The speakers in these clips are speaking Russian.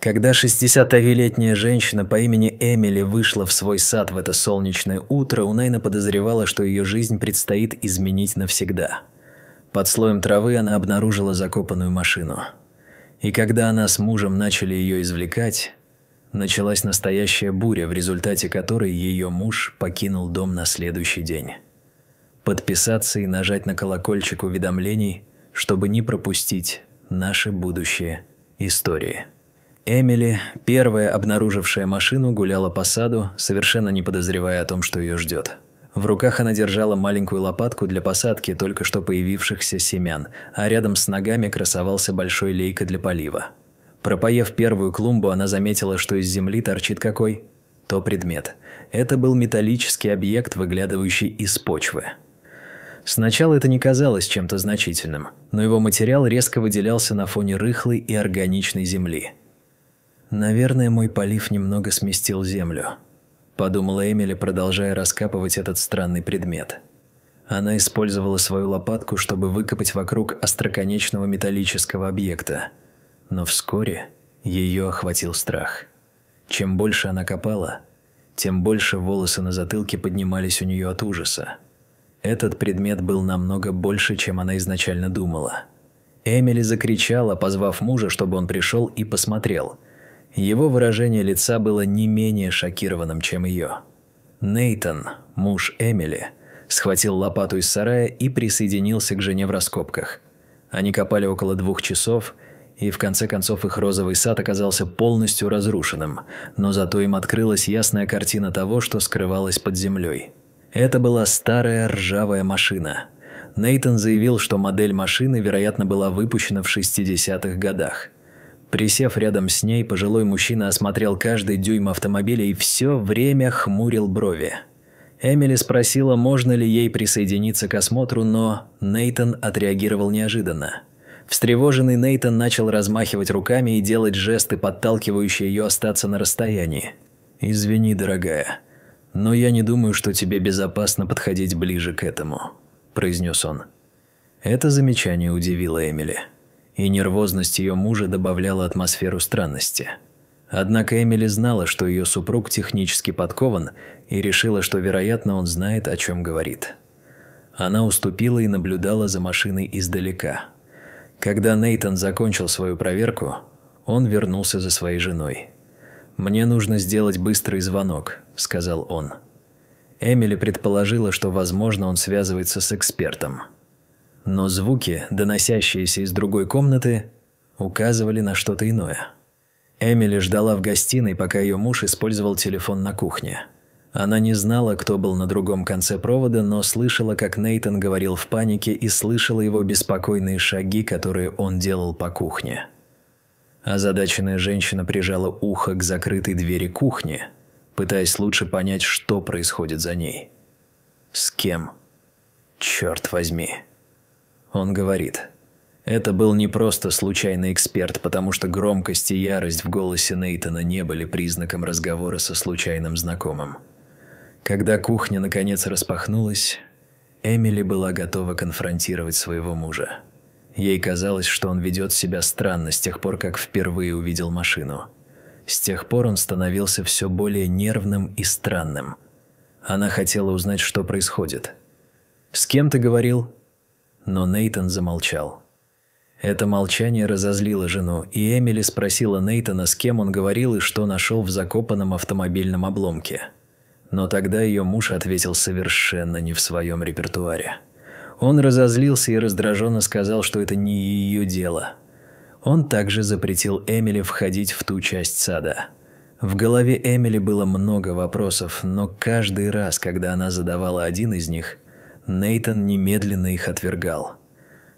Когда 60-летняя женщина по имени Эмили вышла в свой сад в это солнечное утро, Унайна подозревала, что ее жизнь предстоит изменить навсегда. Под слоем травы она обнаружила закопанную машину. И когда она с мужем начали ее извлекать, началась настоящая буря, в результате которой ее муж покинул дом на следующий день. Подписаться и нажать на колокольчик уведомлений, чтобы не пропустить наши будущие истории. Эмили, первая обнаружившая машину, гуляла по саду, совершенно не подозревая о том, что ее ждет. В руках она держала маленькую лопатку для посадки только что появившихся семян, а рядом с ногами красовался большой лейка для полива. Пропоев первую клумбу, она заметила, что из земли торчит какой? То предмет. Это был металлический объект, выглядывающий из почвы. Сначала это не казалось чем-то значительным, но его материал резко выделялся на фоне рыхлой и органичной земли. «Наверное, мой полив немного сместил землю», – подумала Эмили, продолжая раскапывать этот странный предмет. Она использовала свою лопатку, чтобы выкопать вокруг остроконечного металлического объекта. Но вскоре ее охватил страх. Чем больше она копала, тем больше волосы на затылке поднимались у нее от ужаса. Этот предмет был намного больше, чем она изначально думала. Эмили закричала, позвав мужа, чтобы он пришел и посмотрел. Его выражение лица было не менее шокированным, чем ее. Нейтан, муж Эмили, схватил лопату из сарая и присоединился к жене в раскопках. Они копали около 2 часов, и в конце концов их розовый сад оказался полностью разрушенным, но зато им открылась ясная картина того, что скрывалось под землей. Это была старая ржавая машина. Нейтан заявил, что модель машины, вероятно, была выпущена в 60-х годах. Присев рядом с ней, пожилой мужчина осмотрел каждый дюйм автомобиля и все время хмурил брови. Эмили спросила, можно ли ей присоединиться к осмотру, но Нейтан отреагировал неожиданно. Встревоженный Нейтан начал размахивать руками и делать жесты, подталкивающие ее остаться на расстоянии. «Извини, дорогая, но я не думаю, что тебе безопасно подходить ближе к этому», – произнес он. Это замечание удивило Эмили. И нервозность ее мужа добавляла атмосферу странности. Однако Эмили знала, что ее супруг технически подкован, и решила, что, вероятно, он знает, о чем говорит. Она уступила и наблюдала за машиной издалека. Когда Нейтан закончил свою проверку, он вернулся за своей женой. «Мне нужно сделать быстрый звонок», – сказал он. Эмили предположила, что, возможно, он связывается с экспертом. Но звуки, доносящиеся из другой комнаты, указывали на что-то иное. Эмили ждала в гостиной, пока ее муж использовал телефон на кухне. Она не знала, кто был на другом конце провода, но слышала, как Нейтан говорил в панике, и слышала его беспокойные шаги, которые он делал по кухне. Озадаченная женщина прижала ухо к закрытой двери кухни, пытаясь лучше понять, что происходит за ней. «С кем? Черт возьми!» Он говорит. Это был не просто случайный эксперт, потому что громкость и ярость в голосе Нейтана не были признаком разговора со случайным знакомым. Когда кухня наконец распахнулась, Эмили была готова конфронтировать своего мужа. Ей казалось, что он ведет себя странно с тех пор, как впервые увидел машину. С тех пор он становился все более нервным и странным. Она хотела узнать, что происходит. «С кем ты говорил?» Но Нейтан замолчал. Это молчание разозлило жену, и Эмили спросила Нейтана, с кем он говорил и что нашел в закопанном автомобильном обломке. Но тогда ее муж ответил совершенно не в своем репертуаре. Он разозлился и раздраженно сказал, что это не ее дело. Он также запретил Эмили входить в ту часть сада. В голове Эмили было много вопросов, но каждый раз, когда она задавала один из них, Нейтан немедленно их отвергал.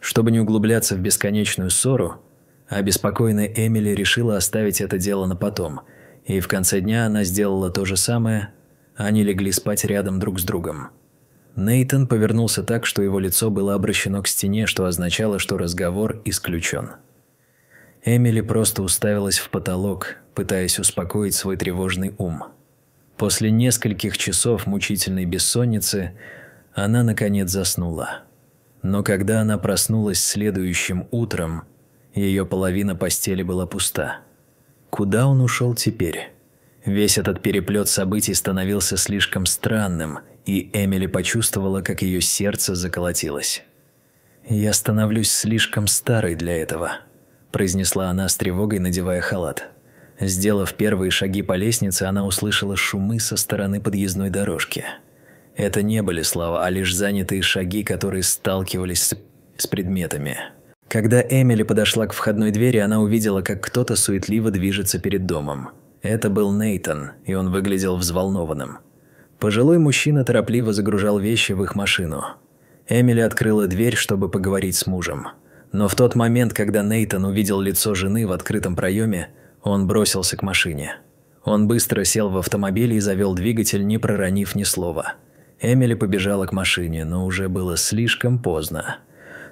Чтобы не углубляться в бесконечную ссору, обеспокоенная Эмили решила оставить это дело на потом, и в конце дня она сделала то же самое, они легли спать рядом друг с другом. Нейтан повернулся так, что его лицо было обращено к стене, что означало, что разговор исключен. Эмили просто уставилась в потолок, пытаясь успокоить свой тревожный ум. После нескольких часов мучительной бессонницы она, наконец, заснула. Но когда она проснулась следующим утром, ее половина постели была пуста. Куда он ушел теперь? Весь этот переплет событий становился слишком странным, и Эмили почувствовала, как ее сердце заколотилось. «Я становлюсь слишком старой для этого», – произнесла она с тревогой, надевая халат. Сделав первые шаги по лестнице, она услышала шумы со стороны подъездной дорожки. Это не были слова, а лишь занятые шаги, которые сталкивались с предметами. Когда Эмили подошла к входной двери, она увидела, как кто-то суетливо движется перед домом. Это был Нейтан, и он выглядел взволнованным. Пожилой мужчина торопливо загружал вещи в их машину. Эмили открыла дверь, чтобы поговорить с мужем. Но в тот момент, когда Нейтан увидел лицо жены в открытом проеме, он бросился к машине. Он быстро сел в автомобиль и завел двигатель, не проронив ни слова. Эмили побежала к машине, но уже было слишком поздно.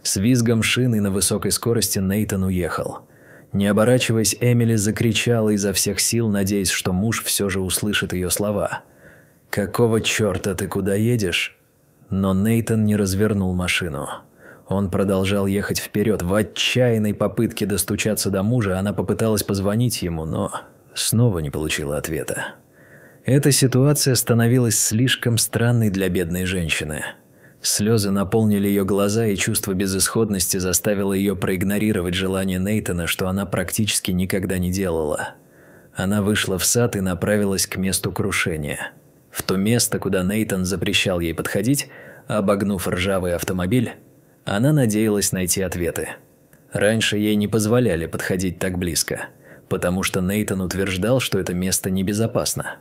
С визгом шины на высокой скорости Нейтан уехал. Не оборачиваясь, Эмили закричала изо всех сил, надеясь, что муж все же услышит ее слова. «Какого черта ты куда едешь?» Но Нейтан не развернул машину. Он продолжал ехать вперед. В отчаянной попытке достучаться до мужа она попыталась позвонить ему, но снова не получила ответа. Эта ситуация становилась слишком странной для бедной женщины. Слезы наполнили ее глаза, и чувство безысходности заставило ее проигнорировать желание Нейтана, что она практически никогда не делала. Она вышла в сад и направилась к месту крушения. В то место, куда Нейтан запрещал ей подходить, обогнув ржавый автомобиль, она надеялась найти ответы. Раньше ей не позволяли подходить так близко, потому что Нейтан утверждал, что это место небезопасно.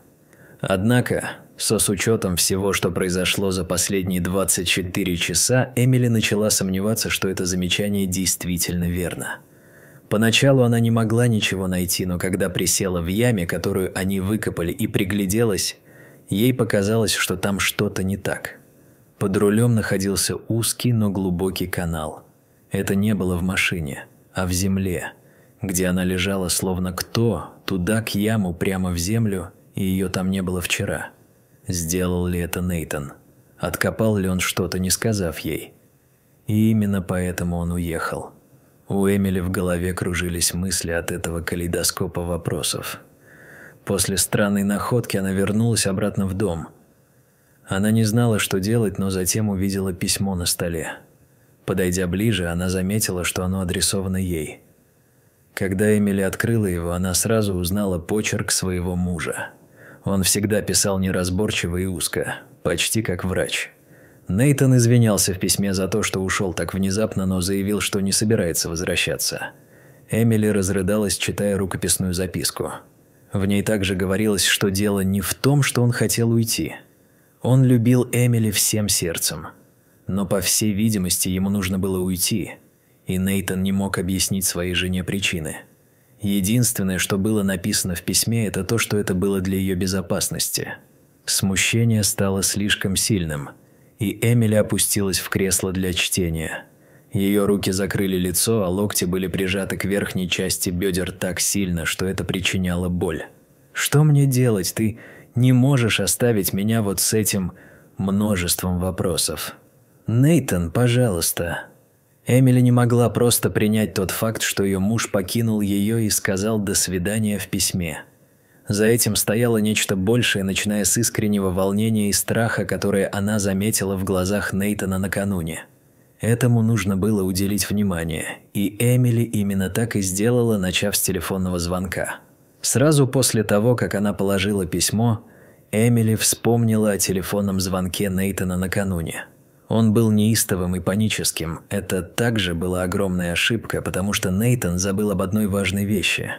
Однако, с учетом всего, что произошло за последние 24 часа, Эмили начала сомневаться, что это замечание действительно верно. Поначалу она не могла ничего найти, но когда присела в яме, которую они выкопали, и пригляделась, ей показалось, что там что-то не так. Под рулем находился узкий, но глубокий канал. Это не было в машине, а в земле, где она лежала словно кто, туда к яму прямо в землю, и ее там не было вчера. Сделал ли это Нейтан? Откопал ли он что-то, не сказав ей? И именно поэтому он уехал. У Эмили в голове кружились мысли от этого калейдоскопа вопросов. После странной находки она вернулась обратно в дом. Она не знала, что делать, но затем увидела письмо на столе. Подойдя ближе, она заметила, что оно адресовано ей. Когда Эмили открыла его, она сразу узнала почерк своего мужа. Он всегда писал неразборчиво и узко, почти как врач. Нейтан извинялся в письме за то, что ушел так внезапно, но заявил, что не собирается возвращаться. Эмили разрыдалась, читая рукописную записку. В ней также говорилось, что дело не в том, что он хотел уйти. Он любил Эмили всем сердцем. Но, по всей видимости, ему нужно было уйти, и Нейтан не мог объяснить своей жене причины. Единственное, что было написано в письме, это то, что это было для ее безопасности. Смущение стало слишком сильным, и Эмили опустилась в кресло для чтения. Ее руки закрыли лицо, а локти были прижаты к верхней части бедер так сильно, что это причиняло боль. «Что мне делать? Ты не можешь оставить меня вот с этим множеством вопросов. Нейтан, пожалуйста». Эмили не могла просто принять тот факт, что ее муж покинул ее и сказал «до свидания» в письме. За этим стояло нечто большее, начиная с искреннего волнения и страха, которое она заметила в глазах Нейтана накануне. Этому нужно было уделить внимание, и Эмили именно так и сделала, начав с телефонного звонка. Сразу после того, как она положила письмо, Эмили вспомнила о телефонном звонке Нейтана накануне. Он был неистовым и паническим. Это также была огромная ошибка, потому что Нейтан забыл об одной важной вещи.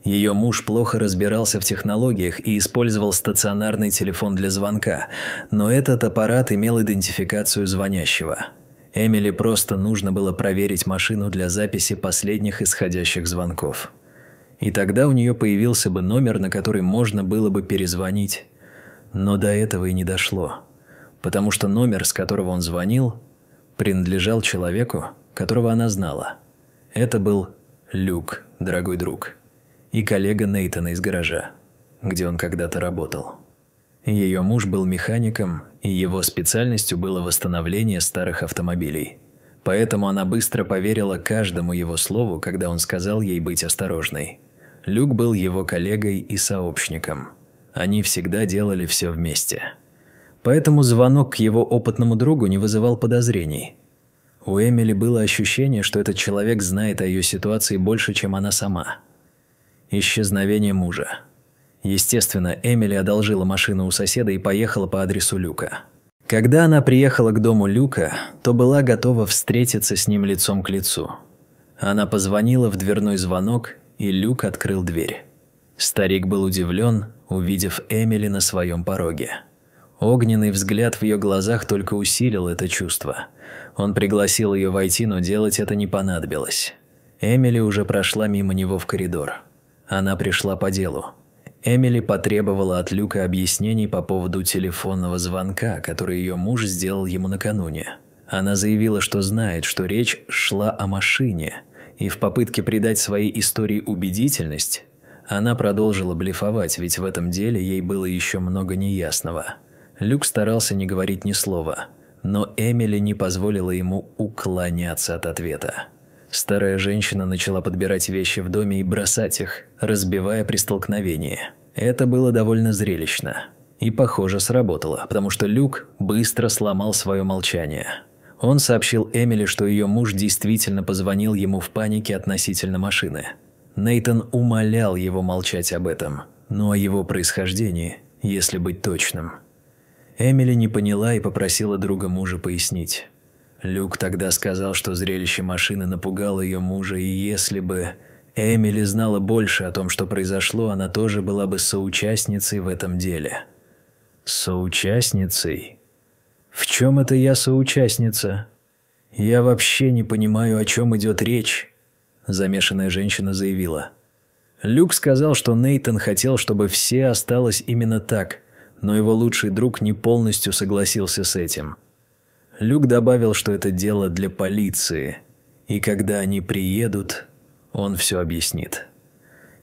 Ее муж плохо разбирался в технологиях и использовал стационарный телефон для звонка, но этот аппарат имел идентификацию звонящего. Эмили просто нужно было проверить машину для записи последних исходящих звонков. И тогда у нее появился бы номер, на который можно было бы перезвонить. Но до этого и не дошло. Потому что номер, с которого он звонил, принадлежал человеку, которого она знала. Это был Люк, дорогой друг, и коллега Нейтана из гаража, где он когда-то работал. Ее муж был механиком, и его специальностью было восстановление старых автомобилей. Поэтому она быстро поверила каждому его слову, когда он сказал ей быть осторожной. Люк был его коллегой и сообщником. Они всегда делали все вместе. Поэтому звонок к его опытному другу не вызывал подозрений. У Эмили было ощущение, что этот человек знает о ее ситуации больше, чем она сама. Исчезновение мужа. Естественно, Эмили одолжила машину у соседа и поехала по адресу Люка. Когда она приехала к дому Люка, то была готова встретиться с ним лицом к лицу. Она позвонила в дверной звонок, и Люк открыл дверь. Старик был удивлен, увидев Эмили на своем пороге. Огненный взгляд в ее глазах только усилил это чувство. Он пригласил ее войти, но делать это не понадобилось. Эмили уже прошла мимо него в коридор. Она пришла по делу. Эмили потребовала от Люка объяснений по поводу телефонного звонка, который ее муж сделал ему накануне. Она заявила, что знает, что речь шла о машине, и в попытке придать своей истории убедительность, она продолжила блефовать, ведь в этом деле ей было еще много неясного. Люк старался не говорить ни слова, но Эмили не позволила ему уклоняться от ответа. Старая женщина начала подбирать вещи в доме и бросать их, разбивая при столкновении. Это было довольно зрелищно. И, похоже, сработало, потому что Люк быстро сломал свое молчание. Он сообщил Эмили, что ее муж действительно позвонил ему в панике относительно машины. Нейтан умолял его молчать об этом, но о его происхождении, если быть точным. Эмили не поняла и попросила друга мужа пояснить. Люк тогда сказал, что зрелище машины напугало ее мужа, и если бы Эмили знала больше о том, что произошло, она тоже была бы соучастницей в этом деле. Соучастницей? В чем это я соучастница? Я вообще не понимаю, о чем идет речь, замешанная женщина заявила. Люк сказал, что Нейтан хотел, чтобы все осталось именно так, но его лучший друг не полностью согласился с этим. Люк добавил, что это дело для полиции, и когда они приедут, он все объяснит.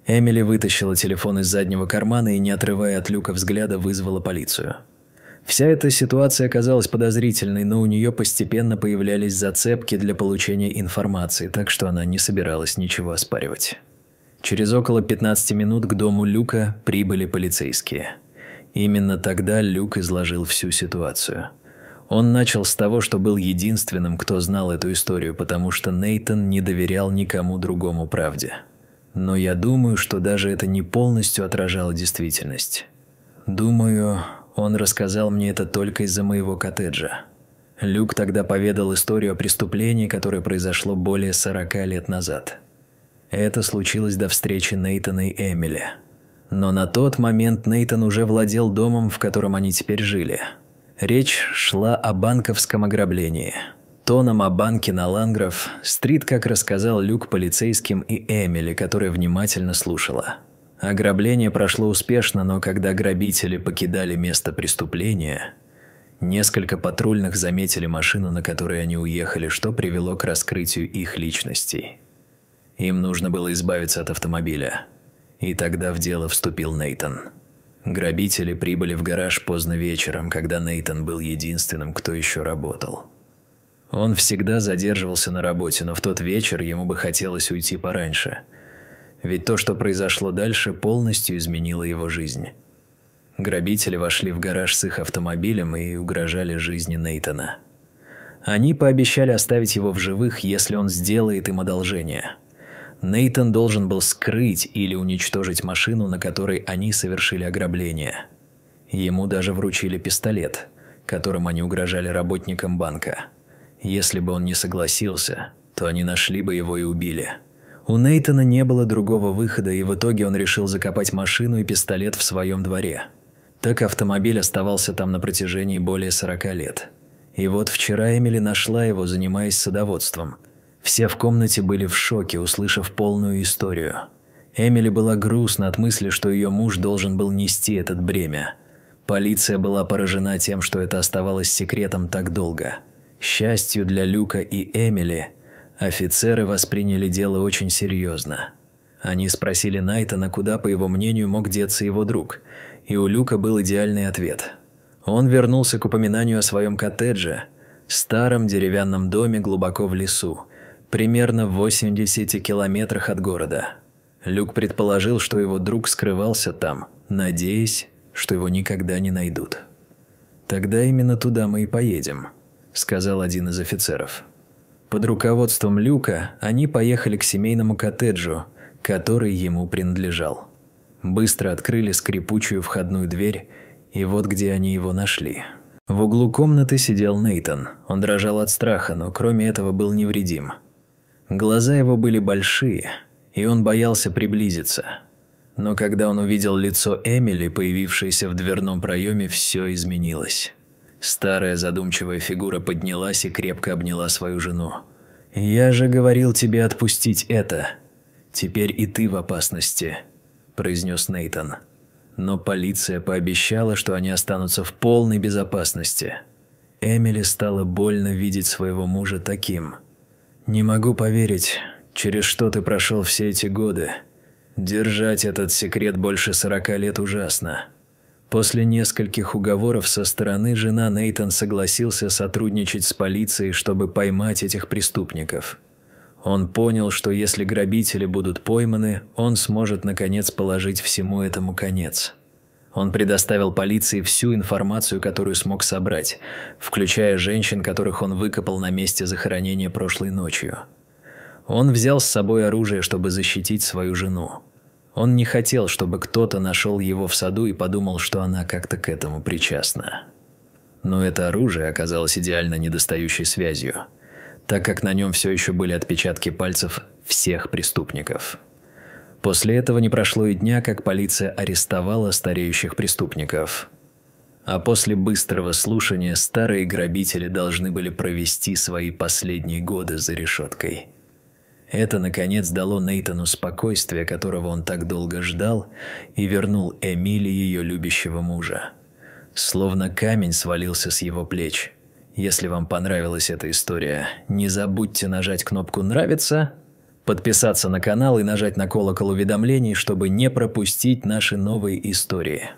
Эмили вытащила телефон из заднего кармана и, не отрывая от Люка взгляда, вызвала полицию. Вся эта ситуация оказалась подозрительной, но у нее постепенно появлялись зацепки для получения информации, так что она не собиралась ничего оспаривать. Через около 15 минут к дому Люка прибыли полицейские. Именно тогда Люк изложил всю ситуацию. Он начал с того, что был единственным, кто знал эту историю, потому что Нейтан не доверял никому другому правде. Но я думаю, что даже это не полностью отражало действительность. Думаю, он рассказал мне это только из-за моего коттеджа. Люк тогда поведал историю о преступлении, которое произошло более 40 лет назад. Это случилось до встречи Нейтана и Эмили. Но на тот момент Нейтан уже владел домом, в котором они теперь жили. Речь шла о банковском ограблении. Тоном о банке на Лангров-стрит, как рассказал Люк полицейским и Эмили, которая внимательно слушала. Ограбление прошло успешно, но когда грабители покидали место преступления, несколько патрульных заметили машину, на которой они уехали, что привело к раскрытию их личностей. Им нужно было избавиться от автомобиля. И тогда в дело вступил Нейтан. Грабители прибыли в гараж поздно вечером, когда Нейтан был единственным, кто еще работал. Он всегда задерживался на работе, но в тот вечер ему бы хотелось уйти пораньше. Ведь то, что произошло дальше, полностью изменило его жизнь. Грабители вошли в гараж с их автомобилем и угрожали жизни Нейтана. Они пообещали оставить его в живых, если он сделает им одолжение. Нейтан должен был скрыть или уничтожить машину, на которой они совершили ограбление. Ему даже вручили пистолет, которым они угрожали работникам банка. Если бы он не согласился, то они нашли бы его и убили. У Нейтана не было другого выхода, и в итоге он решил закопать машину и пистолет в своем дворе. Так автомобиль оставался там на протяжении более 40 лет. И вот вчера Эмили нашла его, занимаясь садоводством. Все в комнате были в шоке, услышав полную историю. Эмили была грустна от мысли, что ее муж должен был нести это бремя. Полиция была поражена тем, что это оставалось секретом так долго. К счастью для Люка и Эмили, офицеры восприняли дело очень серьезно. Они спросили Нейтана, куда, по его мнению, мог деться его друг, и у Люка был идеальный ответ. Он вернулся к упоминанию о своем коттедже, старом деревянном доме глубоко в лесу, примерно в 80 километрах от города. Люк предположил, что его друг скрывался там, надеясь, что его никогда не найдут. «Тогда именно туда мы и поедем», – сказал один из офицеров. Под руководством Люка они поехали к семейному коттеджу, который ему принадлежал. Быстро открыли скрипучую входную дверь, и вот где они его нашли. В углу комнаты сидел Нейтан. Он дрожал от страха, но кроме этого был невредим. Глаза его были большие, и он боялся приблизиться. Но когда он увидел лицо Эмили, появившееся в дверном проеме, все изменилось. Старая задумчивая фигура поднялась и крепко обняла свою жену. «Я же говорил тебе отпустить это. Теперь и ты в опасности», – произнес Нейтан. Но полиция пообещала, что они останутся в полной безопасности. Эмили стало больно видеть своего мужа таким. «Не могу поверить, через что ты прошел все эти годы. Держать этот секрет больше 40 лет ужасно». После нескольких уговоров со стороны жена Нейтан согласился сотрудничать с полицией, чтобы поймать этих преступников. Он понял, что если грабители будут пойманы, он сможет наконец положить всему этому конец. Он предоставил полиции всю информацию, которую смог собрать, включая женщин, которых он выкопал на месте захоронения прошлой ночью. Он взял с собой оружие, чтобы защитить свою жену. Он не хотел, чтобы кто-то нашел его в саду и подумал, что она как-то к этому причастна. Но это оружие оказалось идеально недостающей связью, так как на нем все еще были отпечатки пальцев всех преступников. После этого не прошло и дня, как полиция арестовала стареющих преступников. А после быстрого слушания старые грабители должны были провести свои последние годы за решеткой. Это, наконец, дало Нейтану спокойствие, которого он так долго ждал, и вернул Эмили ее любящего мужа. Словно камень свалился с его плеч. Если вам понравилась эта история, не забудьте нажать кнопку «Нравится», подписаться на канал и нажать на колокол уведомлений, чтобы не пропустить наши новые истории.